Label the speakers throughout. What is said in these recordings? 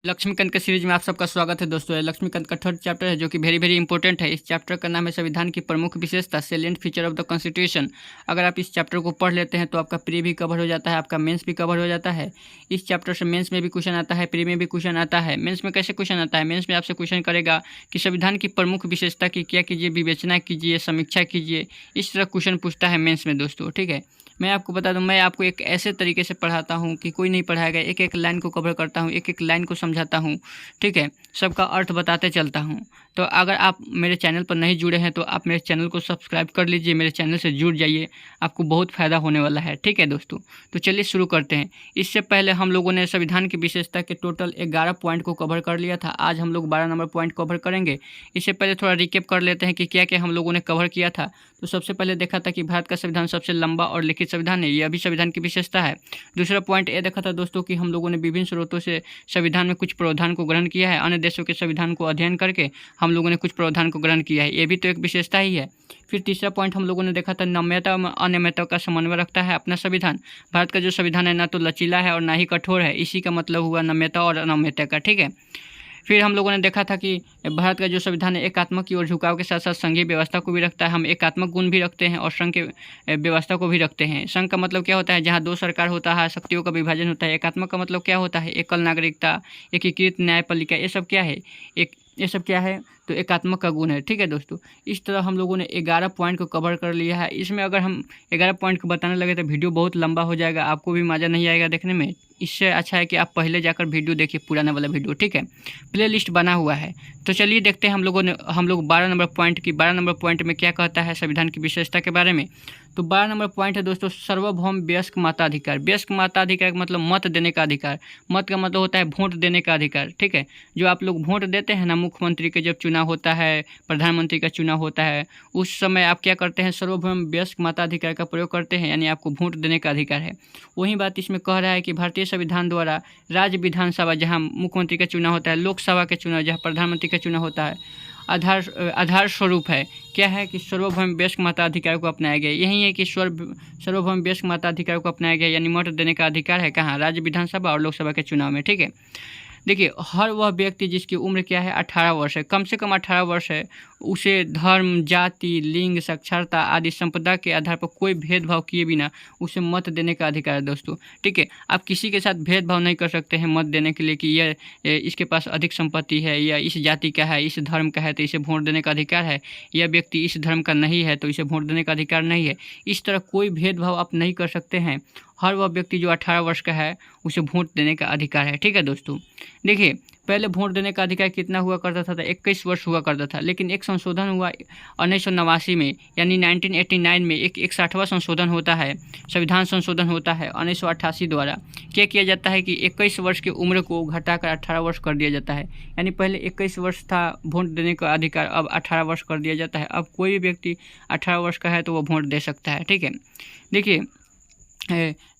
Speaker 1: लक्ष्मीकांत का सीरीज में आप सबका स्वागत है दोस्तों। लक्ष्मीकांत का थर्ड चैप्टर है जो कि वेरी वेरी इंपॉर्टेंट है। इस चैप्टर का नाम है संविधान की प्रमुख विशेषता, salient feature of the constitution. अगर आप इस चैप्टर को पढ़ लेते हैं तो आपका प्री भी कवर हो जाता है, आपका मेंस भी कवर हो जाता है। इस चैप्टर से मेंस में भी क्वेश्चन आता है, प्री में भी क्वेश्चन आता है। मेंस में कैसे क्वेश्चन आता है? मेंस में आपसे क्वेश्चन करेगा कि संविधान की प्रमुख विशेषता की क्या कीजिए, विवेचना कीजिए, समीक्षा कीजिए। इस तरह क्वेश्चन पूछता है मेंस में दोस्तों। ठीक है, मैं आपको बता दूं, मैं आपको एक ऐसे तरीके से पढ़ाता हूं कि कोई नहीं पढ़ाएगा। एक एक लाइन को कवर करता हूं, एक एक लाइन को समझाता हूं। ठीक है, सबका अर्थ बताते चलता हूं। तो अगर आप मेरे चैनल पर नहीं जुड़े हैं तो आप मेरे चैनल को सब्सक्राइब कर लीजिए, मेरे चैनल से जुड़ जाइए, आपको बहुत फ़ायदा होने वाला है। ठीक है दोस्तों, तो चलिए शुरू करते हैं। इससे पहले हम लोगों ने संविधान की विशेषता के टोटल 11 पॉइंट को कवर कर लिया था। आज हम लोग 12 नंबर पॉइंट कवर करेंगे। इससे पहले थोड़ा रिकेप कर लेते हैं कि क्या क्या हम लोगों ने कवर किया था। तो सबसे पहले देखा था कि भारत का संविधान सबसे लंबा और लिखित संविधान है, यह भी संविधान की विशेषता है। दूसरा पॉइंट ये देखा था दोस्तों कि हम लोगों ने विभिन्न स्रोतों से संविधान में कुछ प्रावधान को ग्रहण किया है। अन्य देशों के संविधान को अध्ययन करके हम लोगों ने कुछ प्रावधान को ग्रहण किया है, ये भी तो एक विशेषता ही है। फिर तीसरा पॉइंट हम लोगों ने देखा था नम्यता और अनियमितता का समन्वय रखता है अपना संविधान। भारत का जो संविधान है ना तो लचीला है और ना ही कठोर है, इसी का मतलब हुआ नम्यता और अनम्यता का। ठीक है, फिर हम लोगों ने देखा था कि भारत का जो संविधान है एकात्मक की ओर झुकाव के साथ साथ संघीय व्यवस्था को भी रखता है। हम एकात्मक गुण भी रखते हैं और संघ के व्यवस्था को भी रखते हैं। संघ का मतलब क्या होता है? जहाँ दो सरकार होता है, शक्तियों का विभाजन होता है। एकात्मक का मतलब क्या होता है? एकल नागरिकता, एकीकृत न्यायपालिका, ये सब क्या है? ये सब क्या है? तो एकात्मक का गुण है। ठीक है दोस्तों, इस तरह हम लोगों ने 11 पॉइंट को कवर कर लिया है। इसमें अगर हम 11 पॉइंट को बताने लगे तो वीडियो बहुत लंबा हो जाएगा, आपको भी मज़ा नहीं आएगा देखने में। इससे अच्छा है कि आप पहले जाकर वीडियो देखिए, पुराना वाला वीडियो। ठीक है, प्ले लिस्ट बना हुआ है। तो चलिए देखते हैं हम लोग 12 नंबर पॉइंट की 12 नंबर पॉइंट में क्या कहता है संविधान की विशेषता के बारे में। तो 12 नंबर पॉइंट है दोस्तों सार्वभौम वयस्क मताधिकार। वयस्क मताधिकार का मतलब मत देने का अधिकार। मत का मतलब होता है वोट देने का अधिकार। ठीक है, जो आप लोग वोट देते हैं ना, मुख्यमंत्री के जब चुनाव होता है, प्रधानमंत्री का चुनाव होता है, उस समय आप क्या करते हैं? सार्वभौम वयस्क मताधिकार का प्रयोग करते हैं, यानी आपको वोट देने का अधिकार है। वही बात इसमें कह रहा है कि भारतीय संविधान द्वारा राज्य विधानसभा जहाँ मुख्यमंत्री का चुनाव होता है, लोकसभा के चुनाव जहाँ प्रधानमंत्री का चुनाव होता है, आधार स्वरूप है। क्या है कि सार्वभौम वयस्क मताधिकार को अपनाया गया। यही है कि सार्वभौम वयस्क मताधिकार को अपनाया गया, यानी वोट देने का अधिकार है कहाँ? राज्य विधानसभा और लोकसभा के चुनाव में। ठीक है, देखिए हर वह व्यक्ति जिसकी उम्र क्या है 18 वर्ष है, कम से कम 18 वर्ष है, उसे धर्म, जाति, लिंग, साक्षरता आदि संपदा के आधार पर कोई भेदभाव किए बिना उसे मत देने का अधिकार है दोस्तों। ठीक है, आप किसी के साथ भेदभाव नहीं कर सकते हैं मत देने के लिए कि यह इसके पास अधिक संपत्ति है, या इस जाति का है, इस धर्म का है तो इसे वोट देने का अधिकार है, यह व्यक्ति इस धर्म का नहीं है तो इसे वोट देने का अधिकार नहीं है। इस तरह कोई भेदभाव आप नहीं कर सकते हैं। हर वह व्यक्ति जो 18 वर्ष का है उसे वोट देने का अधिकार है। ठीक है दोस्तों, देखिए पहले वोट देने का अधिकार कितना हुआ करता था? 21 वर्ष हुआ करता था, लेकिन एक संशोधन हुआ 1989 में, यानी 1989 में एक 61वां संशोधन होता है, संविधान संशोधन होता है 1988 द्वारा। क्या किया जाता है कि 21 वर्ष की उम्र को घटाकर 18 वर्ष कर दिया जाता है। यानी पहले 21 वर्ष था वोट देने का अधिकार, अब 18 वर्ष कर दिया जाता है। अब कोई भी व्यक्ति 18 वर्ष का है तो वो वोट दे सकता है। ठीक है, देखिए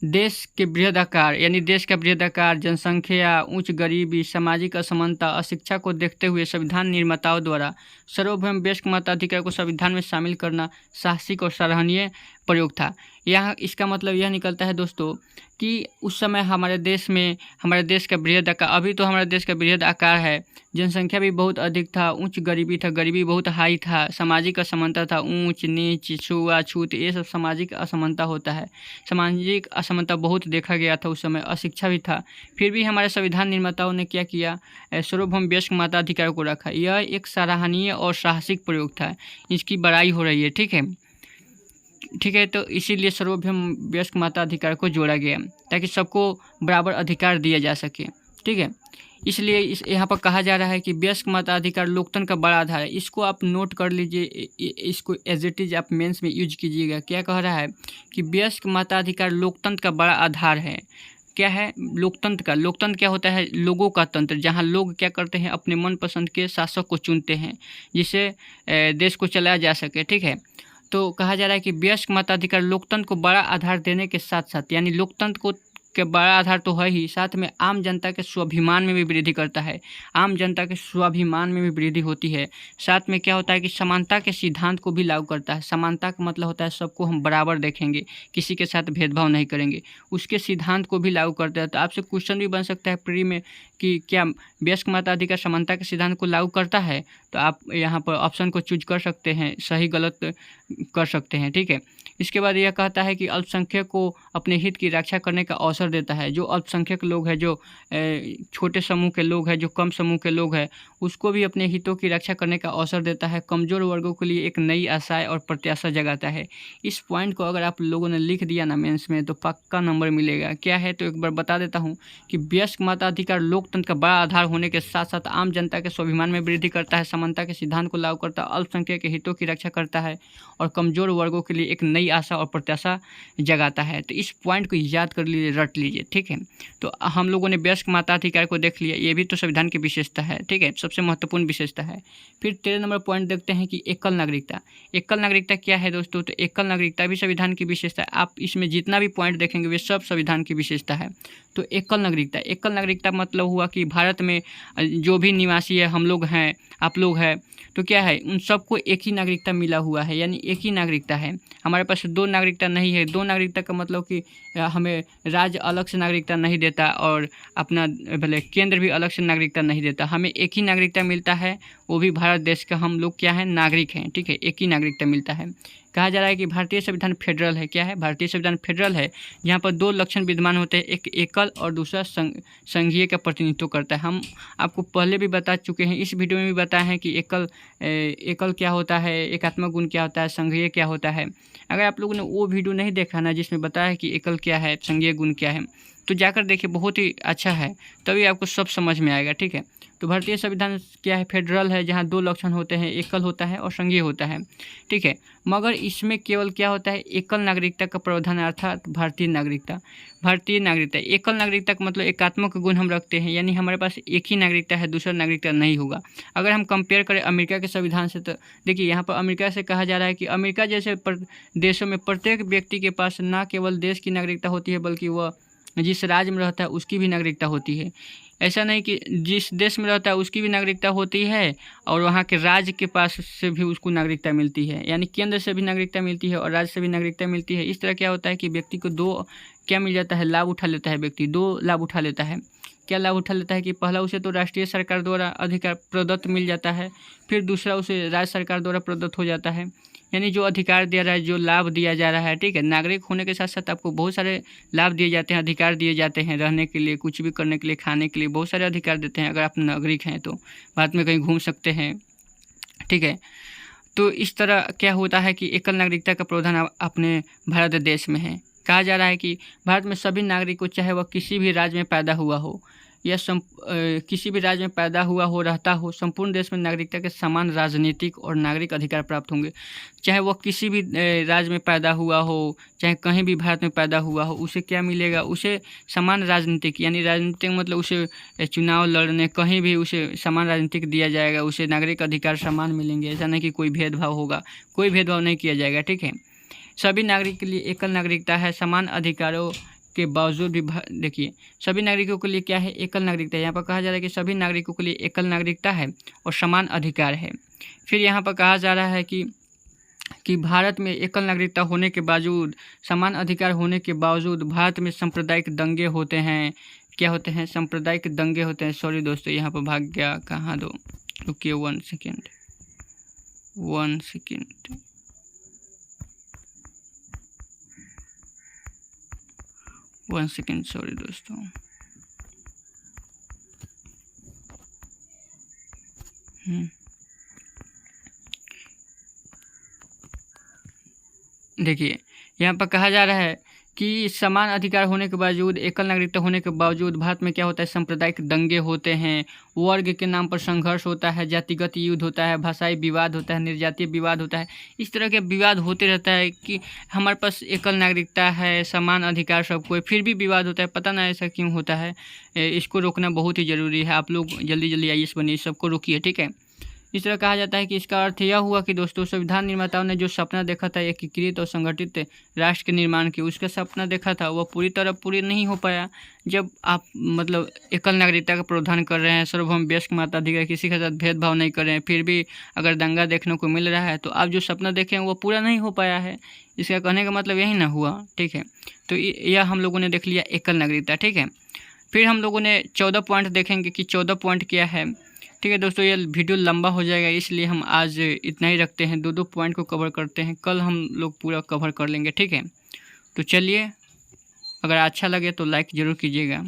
Speaker 1: देश के बृहद आकार, यानी देश का बृहद आकार, जनसंख्या, उच्च गरीबी, सामाजिक असमानता, अशिक्षा को देखते हुए संविधान निर्माताओं द्वारा सार्वभौम वयस्क मताधिकार को संविधान में शामिल करना साहसिक और सराहनीय प्रयोग था। यहाँ इसका मतलब यह निकलता है दोस्तों कि उस समय हमारे देश का बृहद आकार, अभी तो हमारे देश का बृहद आकार है, जनसंख्या भी बहुत अधिक था, उच्च गरीबी था, गरीबी बहुत हाई था, सामाजिक असमानता था, ऊंच नीच, छुआछूत, ये सब सामाजिक असमानता होता है। सामाजिक असमानता बहुत देखा गया था उस समय, अशिक्षा भी था। फिर भी हमारे संविधान निर्माताओं ने क्या किया? सार्वभौम वयस्क मताधिकार को रखा। यह एक सराहनीय और साहसिक प्रयोग था, इसकी बड़ाई हो रही है। ठीक है, तो इसीलिए सार्वभौम वयस्क मताधिकार को जोड़ा गया ताकि सबको बराबर अधिकार दिया जा सके। ठीक है, इसलिए यहाँ पर कहा जा रहा है कि वयस्क मताधिकार लोकतंत्र का बड़ा आधार है। इसको आप नोट कर लीजिए, इसको एज इट इज आप मेंस में यूज कीजिएगा। क्या कह रहा है कि वयस्क मताधिकार लोकतंत्र का बड़ा आधार है। क्या है? लोकतंत्र क्या होता है? लोगों का तंत्र, जहाँ लोग क्या करते हैं? अपने मनपसंद के शासक को चुनते हैं जिससे देश को चलाया जा सके। ठीक है, तो कहा जा रहा है कि वयस्क मताधिकार लोकतंत्र को बड़ा आधार देने के साथ साथ, यानी लोकतंत्र को के बड़ा आधार तो है ही, साथ में आम जनता के स्वाभिमान में भी वृद्धि करता है। आम जनता के स्वाभिमान में भी वृद्धि होती है। साथ में क्या होता है कि समानता के सिद्धांत को भी लागू करता है। समानता का मतलब होता है सबको हम बराबर देखेंगे, किसी के साथ भेदभाव नहीं करेंगे, उसके सिद्धांत को भी लागू करता है। तो आपसे क्वेश्चन भी बन सकता है प्री में कि क्या वयस्क मताधिकार समानता के सिद्धांत को लागू करता है, तो आप यहाँ पर ऑप्शन को चूज कर सकते हैं, सही गलत कर सकते हैं। ठीक है, इसके बाद यह कहता है कि अल्पसंख्यक को अपने हित की रक्षा करने का अवसर देता है। जो अल्पसंख्यक लोग हैं, जो छोटे समूह के लोग हैं, जो कम समूह के लोग हैं, उसको भी अपने हितों की रक्षा करने का अवसर देता है। कमज़ोर वर्गों के लिए एक नई आशाएं और प्रत्याशा जगाता है। इस पॉइंट को अगर आप लोगों ने लिख दिया ना मेंस में, तो पक्का नंबर मिलेगा। क्या है तो एक बार बता देता हूँ कि वयस्क मताधिकार लोकतंत्र का बड़ा आधार होने के साथ साथ आम जनता के स्वाभिमान में वृद्धि करता है, समानता के सिद्धांत को लागू करता है, अल्पसंख्यक के हितों की रक्षा करता है और कमज़ोर वर्गों के लिए एक नई आशा और प्रत्याशा जगाता है। तो इस पॉइंट को याद कर लीजिए, रट लीजिए। ठीक है, तो हम लोगों ने वयस्क मताधिकार को देख लिया, ये भी तो संविधान की विशेषता है। ठीक है, सबसे महत्वपूर्ण विशेषता है। फिर 13 नंबर पॉइंट देखते हैं कि एकल नागरिकता। एकल नागरिकता क्या है दोस्तों? तो एकल नागरिकता भी संविधान की विशेषता है। आप इसमें जितना भी पॉइंट देखेंगे वे सब संविधान की विशेषता है। तो एकल नागरिकता मतलब हुआ कि भारत में जो भी निवासी है, हम लोग हैं, आप लोग हैं, तो क्या है, उन सबको एक ही नागरिकता मिला हुआ है, यानी एक ही नागरिकता है। हमारे पास दो नागरिकता नहीं है। दो नागरिकता का मतलब कि हमें राज्य अलग से नागरिकता नहीं देता और अपना भले केंद्र भी अलग से नागरिकता नहीं देता। हमें एक ही नागरिकता मिलता है, वो भी भारत देश का हम लोग क्या है, नागरिक हैं। ठीक है, एक ही नागरिकता मिलता है। कहा जा रहा है कि भारतीय संविधान फेडरल है। क्या है? भारतीय संविधान फेडरल है। यहाँ पर दो लक्षण विद्यमान होते हैं, एक एकल और दूसरा संघीय का प्रतिनिधित्व करता है। हम आपको पहले भी बता चुके हैं, इस वीडियो में भी बताए हैं कि एकल क्या होता है, एकात्मक गुण क्या होता है, संघीय क्या होता है। अगर आप लोगों ने वो वीडियो नहीं देखा ना जिसमें बताया है कि एकल क्या है, संघीय गुण क्या है, तो जाकर देखिए, बहुत ही अच्छा है, तभी आपको सब समझ में आएगा। ठीक है, तो भारतीय संविधान क्या है, फेडरल है, जहाँ दो लक्षण होते हैं, एकल होता है और संघीय होता है। ठीक है, मगर इसमें केवल क्या होता है, एकल नागरिकता का प्रावधान, अर्थात भारतीय नागरिकता। एकल नागरिकता का मतलब एकात्मक गुण हम रखते हैं, यानी हमारे पास एक ही नागरिकता है, दूसरा नागरिकता नहीं होगा। अगर हम कंपेयर करें अमेरिका के संविधान से, तो देखिए यहाँ पर अमेरिका से कहा जा रहा है कि अमेरिका जैसे देशों में प्रत्येक व्यक्ति के पास न केवल देश की नागरिकता होती है, बल्कि वह जिस राज्य में रहता है उसकी भी नागरिकता होती है। ऐसा नहीं कि जिस देश में रहता है उसकी भी नागरिकता होती है और वहाँ के राज्य के पास से भी उसको नागरिकता मिलती है, यानी केंद्र से भी नागरिकता मिलती है और राज्य से भी नागरिकता मिलती है। इस तरह क्या होता है कि व्यक्ति को दो क्या मिल जाता है, लाभ उठा लेता है। व्यक्ति दो लाभ उठा लेता है। क्या लाभ उठा लेता है कि पहला उसे तो राष्ट्रीय सरकार द्वारा अधिकार प्रदत्त मिल जाता है, फिर दूसरा उसे राज्य सरकार द्वारा प्रदत्त हो जाता है, यानी जो अधिकार दिया रहा है, जो लाभ दिया जा रहा है। ठीक है, नागरिक होने के साथ साथ आपको बहुत सारे लाभ दिए जाते हैं, अधिकार दिए जाते हैं, रहने के लिए, कुछ भी करने के लिए, खाने के लिए, बहुत सारे अधिकार देते हैं। अगर आप नागरिक हैं तो भारत में कहीं घूम सकते हैं। ठीक है, तो इस तरह क्या होता है कि एकल नागरिकता का प्रावधान अपने भारत देश में है। कहा जा रहा है कि भारत में सभी नागरिकों, चाहे वह किसी भी राज्य में पैदा हुआ हो या किसी भी राज्य में पैदा हुआ हो, रहता हो, संपूर्ण देश में नागरिकता के समान राजनीतिक और नागरिक अधिकार प्राप्त होंगे। चाहे वह किसी भी राज्य में पैदा हुआ हो, चाहे कहीं भी भारत में पैदा हुआ हो, उसे क्या मिलेगा, उसे समान राजनीतिक, यानी राजनीतिक मतलब उसे चुनाव लड़ने कहीं भी उसे समान राजनीतिक दिया जाएगा, उसे नागरिक अधिकार समान मिलेंगे। ऐसा नहीं कि कोई भेदभाव होगा, कोई भेदभाव नहीं किया जाएगा। ठीक है, सभी नागरिक के लिए एकल नागरिकता है, समान अधिकारों के बावजूद भी। देखिए, सभी नागरिकों के लिए क्या है, एकल नागरिकता है। यहाँ पर कहा जा रहा है कि सभी नागरिकों के लिए एकल नागरिकता है और समान अधिकार है। फिर यहाँ पर कहा जा रहा है कि भारत में एकल नागरिकता होने के बावजूद, समान अधिकार होने के बावजूद भारत में सांप्रदायिक दंगे होते हैं। क्या होते हैं? सांप्रदायिक दंगे होते हैं। सॉरी दोस्तों, यहाँ पर भाग गया, कहाँ दो, रुकिए 1 सेकेंड। सॉरी दोस्तों। देखिए, यहाँ पर कहा जा रहा है कि समान अधिकार होने के बावजूद, एकल नागरिकता होने के बावजूद भारत में क्या होता है, सांप्रदायिक दंगे होते हैं, वर्ग के नाम पर संघर्ष होता है, जातिगत युद्ध होता है, भाषाई विवाद होता है, निर्जातीय विवाद होता है। इस तरह के विवाद होते रहता है कि हमारे पास एकल नागरिकता है, समान अधिकार सबको है, फिर भी विवाद होता है। पता ना ऐसा क्यों होता है, इसको रोकना बहुत ही ज़रूरी है। आप लोग जल्दी जल्दी IAS बनिए, सबको रोकिए। ठीक है, इस तरह कहा जाता है कि इसका अर्थ यह हुआ कि दोस्तों, संविधान निर्माताओं ने जो सपना देखा था एकीकृत और संगठित राष्ट्र के निर्माण की, उसका सपना देखा था, वह पूरी तरह पूरी नहीं हो पाया। जब आप मतलब एकल नागरिकता का प्रावधान कर रहे हैं, सार्वभौम वयस्क मताधिकार, किसी के साथ भेदभाव नहीं कर रहे हैं, फिर भी अगर दंगा देखने को मिल रहा है, तो आप जो सपना देखें वो पूरा नहीं हो पाया है। इसका कहने का मतलब यही ना हुआ। ठीक है, तो यह हम लोगों ने देख लिया एकल नागरिकता। ठीक है, फिर हम लोगों ने 14 पॉइंट देखेंगे कि 14 पॉइंट क्या है। ठीक है दोस्तों, ये वीडियो लंबा हो जाएगा, इसलिए हम आज इतना ही रखते हैं। 2-2 पॉइंट को कवर करते हैं, कल हम लोग पूरा कवर कर लेंगे। ठीक है, तो चलिए, अगर अच्छा लगे तो लाइक ज़रूर कीजिएगा।